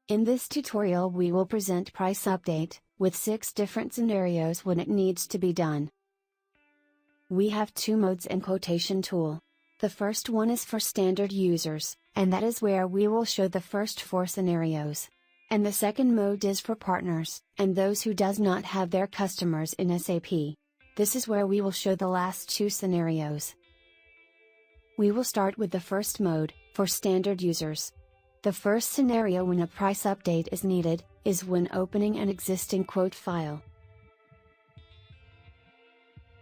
In this tutorial we will present price update, with 6 different scenarios when it needs to be done. We have 2 modes in quotation tool. The first one is for standard users, and that is where we will show the first 4 scenarios. And the second mode is for partners, and those who does not have their customers in SAP. This is where we will show the last 2 scenarios. We will start with the first mode, for standard users. The first scenario when a price update is needed, is when opening an existing quote file.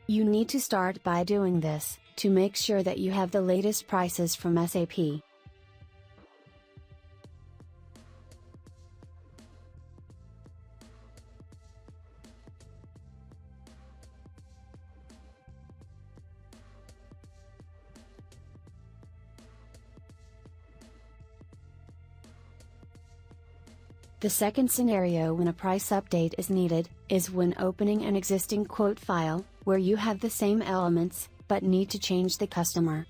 You need to start by doing this, to make sure that you have the latest prices from SAP. The second scenario when a price update is needed, is when opening an existing quote file, where you have the same elements, but need to change the customer.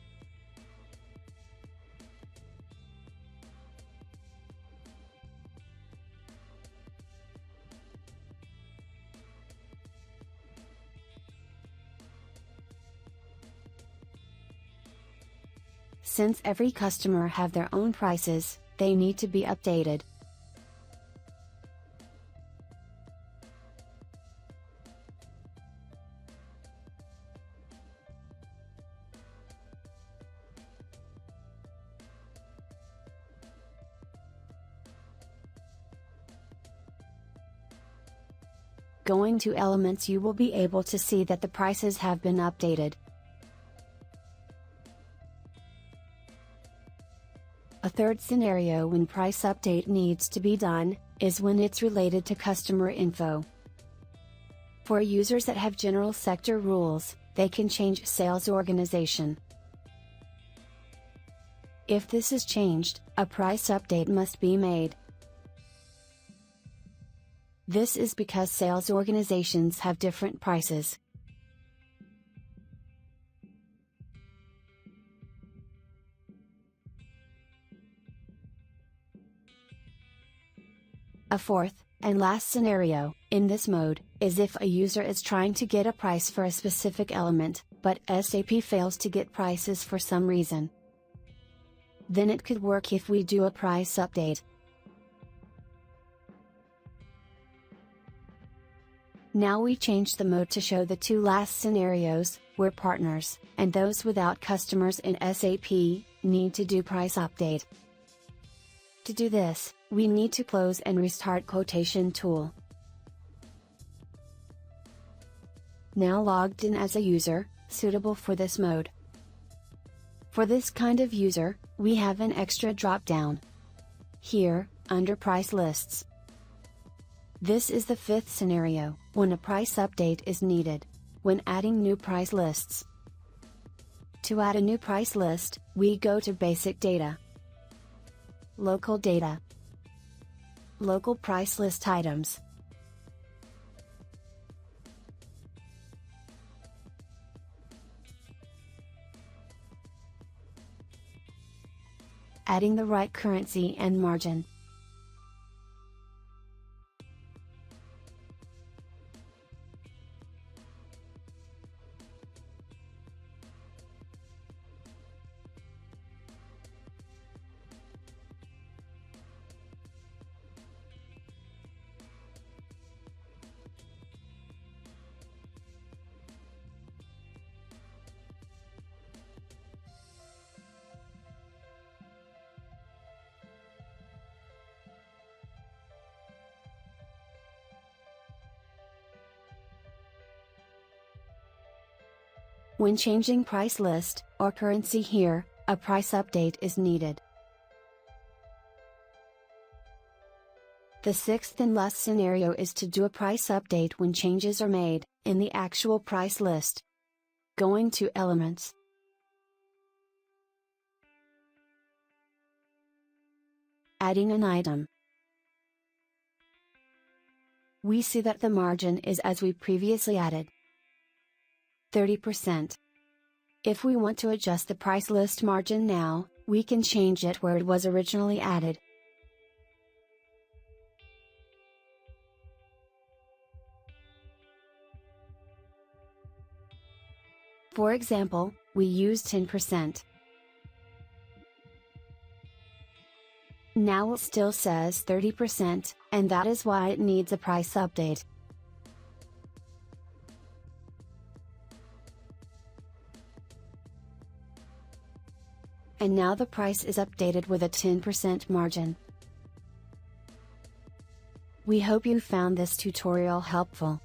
Since every customer have their own prices, they need to be updated. Going to Elements, you will be able to see that the prices have been updated. A third scenario when price update needs to be done, is when it's related to customer info. For users that have general sector rules, they can change sales organization. If this is changed, a price update must be made. This is because sales organizations have different prices. A fourth, and last scenario, in this mode, is if a user is trying to get a price for a specific element, but SAP fails to get prices for some reason. Then it could work if we do a price update. Now we change the mode to show the 2 last scenarios, where partners, and those without customers in SAP, need to do price update. To do this, we need to close and restart quotation tool. Now logged in as a user, suitable for this mode. For this kind of user, we have an extra drop-down. Here, under Price Lists. This is the 5th scenario, when a price update is needed. When adding new price lists. To add a new price list, we go to Basic Data. Local Data. Local Price List Items. Adding the right currency and margin. When changing price list, or currency here, a price update is needed. The 6th and last scenario is to do a price update when changes are made, in the actual price list. Going to Elements. Adding an item. We see that the margin is as we previously added. 30%. If we want to adjust the price list margin now, we can change it where it was originally added. For example, we use 10%. Now it still says 30%, and that is why it needs a price update. And now the price is updated with a 10% margin. We hope you found this tutorial helpful.